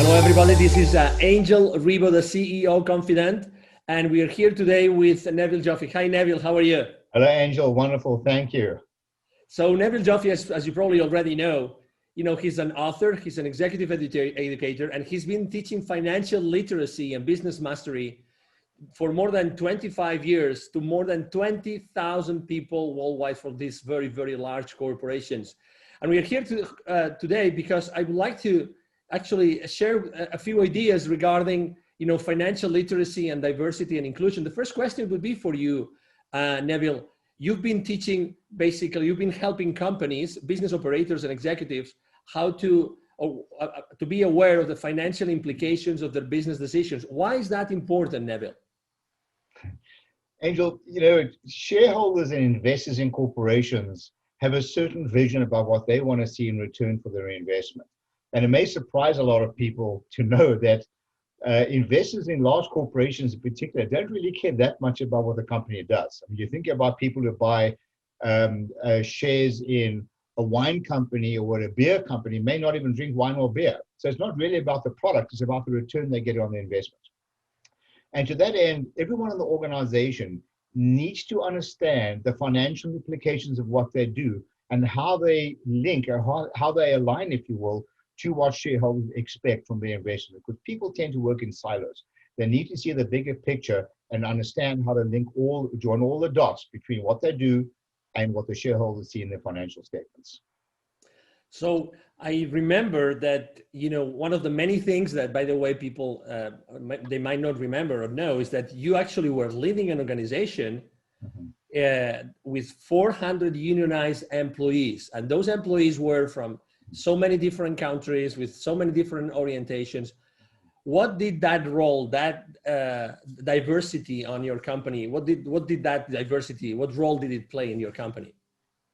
Hello, everybody. This is Angel Ribo, the CEO Confident, and we are here today with Neville Joffe. Hi, Neville. How are you? Hello, Angel. Wonderful. Thank you. So Neville Joffe, as you probably already know, he's an author, he's an executive educator, and he's been teaching financial literacy and business mastery for more than 25 years to more than 20,000 people worldwide for these very, very large corporations. And we are here today because I would like to actually share a few ideas regarding financial literacy and diversity and inclusion. The first question would be for you, Neville. You've been teaching, basically, you've been helping companies, business operators and executives how to be aware of the financial implications of their business decisions. Why is that important, Neville? Angel, shareholders and investors in corporations have a certain vision about what they want to see in return for their investment. And it may surprise a lot of people to know that investors in large corporations in particular don't really care that much about what the company does. I mean, you think about people who buy shares in a wine company or a beer company may not even drink wine or beer. So it's not really about the product, it's about the return they get on the investment. And to that end, everyone in the organization needs to understand the financial implications of what they do and how they link or how they align, if you will, to what shareholders expect from their investment. Because people tend to work in silos. They need to see the bigger picture and understand how to join all the dots between what they do and what the shareholders see in their financial statements. So I remember that, one of the many things that, by the way, people, they might not remember or know is that you actually were leading an organization with 400 unionized employees. And those employees were from so many different countries with so many different orientations. What did that role, that diversity on your company, what role did it play in your company?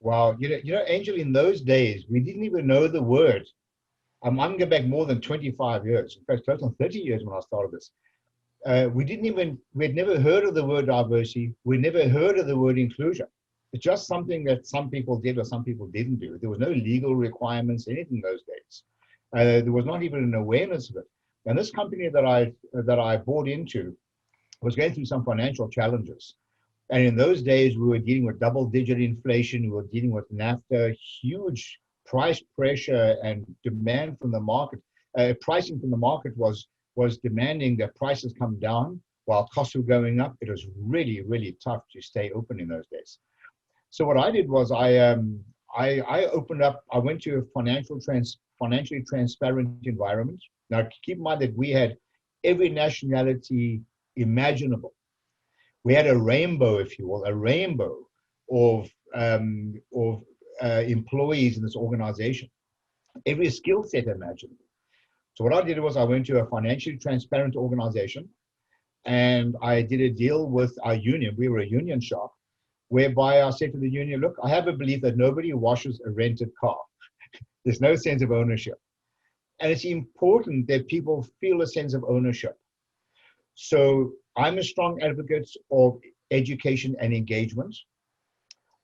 Wow, Angel, in those days, we didn't even know the word. I'm going back more than 25 years, in fact, close on 30 years when I started this. We'd never heard of the word diversity. We'd never heard of the word inclusion. It's just something that some people did or some people didn't do. There was no legal requirements, anything in those days. There was not even an awareness of it. And this company that I bought into was going through some financial challenges. And in those days, we were dealing with double-digit inflation. We were dealing with NAFTA, huge price pressure and demand from the market. Pricing from the market was demanding that prices come down while costs were going up. It was really, really tough to stay open in those days. So what I did was I opened up. I went to a financially transparent environment. Now, keep in mind that we had every nationality imaginable. We had a rainbow, if you will, of employees in this organization, every skill set imaginable. So what I did was I went to a financially transparent organization and I did a deal with our union. We were a union shop, whereby I said to the union, look, I have a belief that nobody washes a rented car. There's no sense of ownership. And it's important that people feel a sense of ownership. So I'm a strong advocate of education and engagement.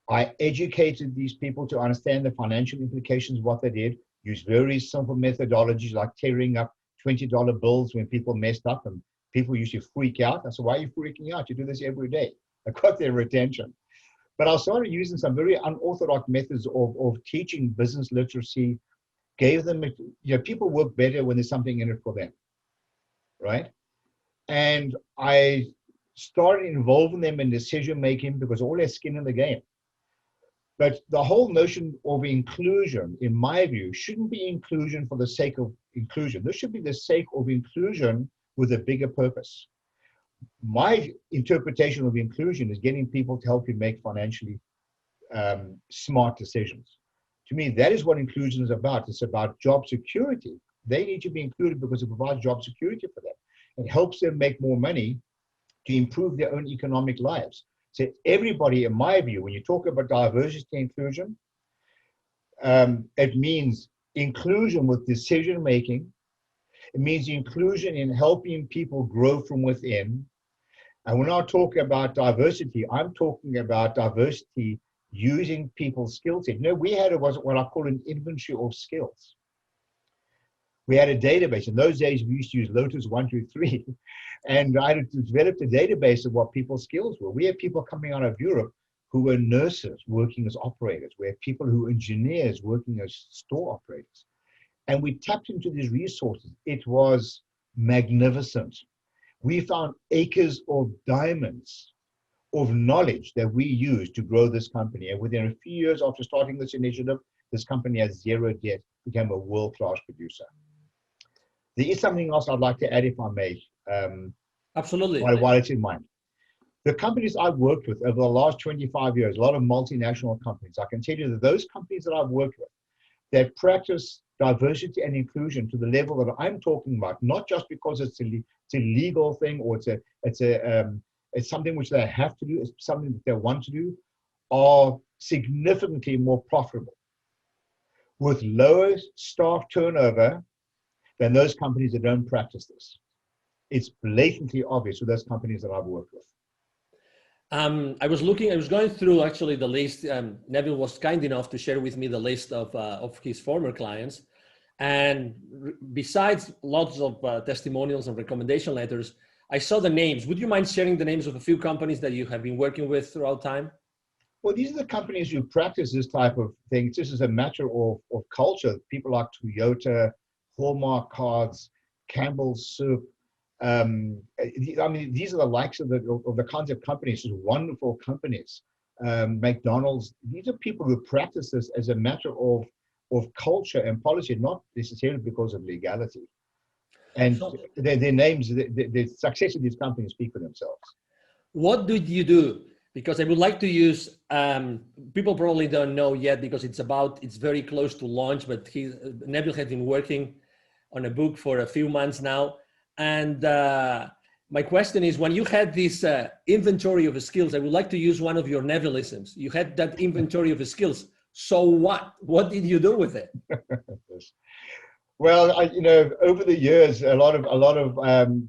I educated these people to understand the financial implications of what they did, use very simple methodologies like tearing up $20 bills when people messed up and people used to freak out. I said, why are you freaking out? You do this every day. I got their attention. But I started using some very unorthodox methods of teaching business literacy, gave them, people work better when there's something in it for them, right? And I started involving them in decision-making because all their skin in the game. But the whole notion of inclusion, in my view, shouldn't be inclusion for the sake of inclusion. This should be the sake of inclusion with a bigger purpose. My interpretation of inclusion is getting people to help you make financially smart decisions. To me, that is what inclusion is about. It's about job security. They need to be included because it provides job security for them. It helps them make more money to improve their own economic lives. So everybody, in my view, when you talk about diversity and inclusion, it means inclusion with decision-making. It means inclusion in helping people grow from within. And when I talk about diversity, I'm talking about diversity using people's skill set. We had what I call an inventory of skills. We had a database. In those days, we used to use Lotus 123. And I had developed a database of what people's skills were. We had people coming out of Europe who were nurses working as operators. We had people who were engineers working as store operators. And we tapped into these resources. It was magnificent. We found acres of diamonds of knowledge that we used to grow this company. And within a few years after starting this initiative, this company has zero debt, became a world-class producer. There is something else I'd like to add, if I may. Absolutely. While it's in mind. The companies I've worked with over the last 25 years, a lot of multinational companies, I can tell you that those companies that I've worked with that practice diversity and inclusion to the level that I'm talking about, not just because it's a legal thing or it's something which they have to do, it's something that they want to do, are significantly more profitable with lower staff turnover than those companies that don't practice this. It's blatantly obvious with those companies that I've worked with. I was going through actually the list. Neville was kind enough to share with me the list of his former clients. And besides lots of testimonials and recommendation letters, I saw the names. Would you mind sharing the names of a few companies that you have been working with throughout time? Well, these are the companies who practice this type of thing. This is a matter of culture. People like Toyota, Hallmark Cards, Campbell's Soup. I mean, these are the likes of the kinds of companies, just wonderful companies. McDonald's, these are people who practice this as a matter of culture and policy, not necessarily because of legality. And their names, the success of these companies speak for themselves. What did you do? Because I would like to use, people probably don't know yet because it's very close to launch, but Neville has been working on a book for a few months now. And my question is, when you had this inventory of skills, I would like to use one of your Nevillisms. You had that inventory of skills. So what? What did you do with it? Well, over the years, a lot of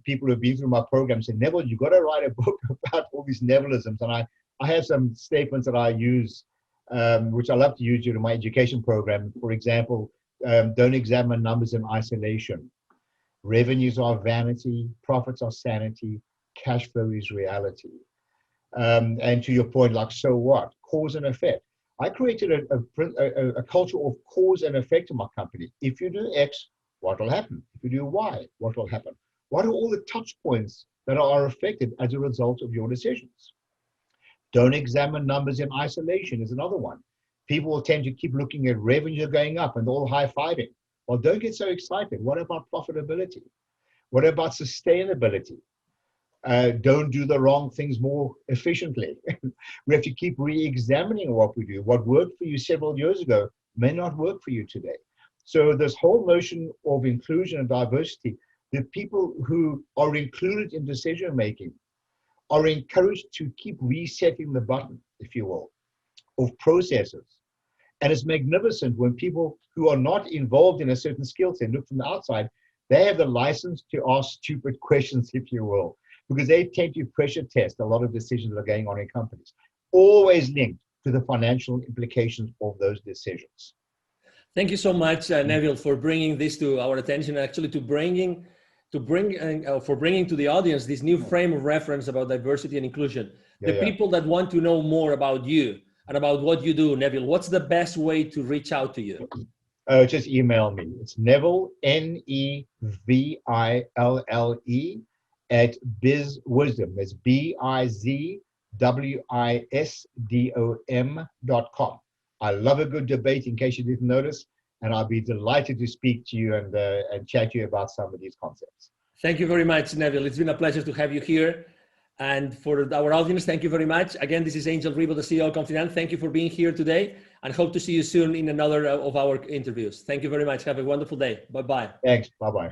people who have been through my program said, Neville, you got to write a book about all these Nevillisms. And I have some statements that I use, which I love to use during my education program. For example, don't examine numbers in isolation. Revenues are vanity, profits are sanity, cash flow is reality. And to your point, like, so what? Cause and effect. I created a culture of cause and effect in my company. If you do X, what will happen? If you do Y, what will happen? What are all the touch points that are affected as a result of your decisions? Don't examine numbers in isolation is another one. People will tend to keep looking at revenue going up and all high-fiving. Well, don't get so excited. What about profitability? What about sustainability? Don't do the wrong things more efficiently. We have to keep re-examining what we do. What worked for you several years ago may not work for you today. So this whole notion of inclusion and diversity, the people who are included in decision-making are encouraged to keep resetting the button, if you will, of processes. And it's magnificent when people who are not involved in a certain skill set look from the outside, they have the license to ask stupid questions, if you will, because they tend to pressure test a lot of decisions that are going on in companies, always linked to the financial implications of those decisions. Thank you so much, Neville, for bringing this to our attention, actually for bringing to the audience this new frame of reference about diversity and inclusion. People that want to know more about you and about what you do, Neville, what's the best way to reach out to you? Just email me. It's Neville, Neville, at BizWisdom. That's BizWisdom.com. I love a good debate, in case you didn't notice, and I'll be delighted to speak to you and chat to you about some of these concepts. Thank you very much, Neville. It's been a pleasure to have you here. And for our audience, thank you very much. Again, this is Angel Ribo, the CEO of Confident. Thank you for being here today, and hope to see you soon in another of our interviews. Thank you very much. Have a wonderful day. Bye-bye. Thanks. Bye-bye.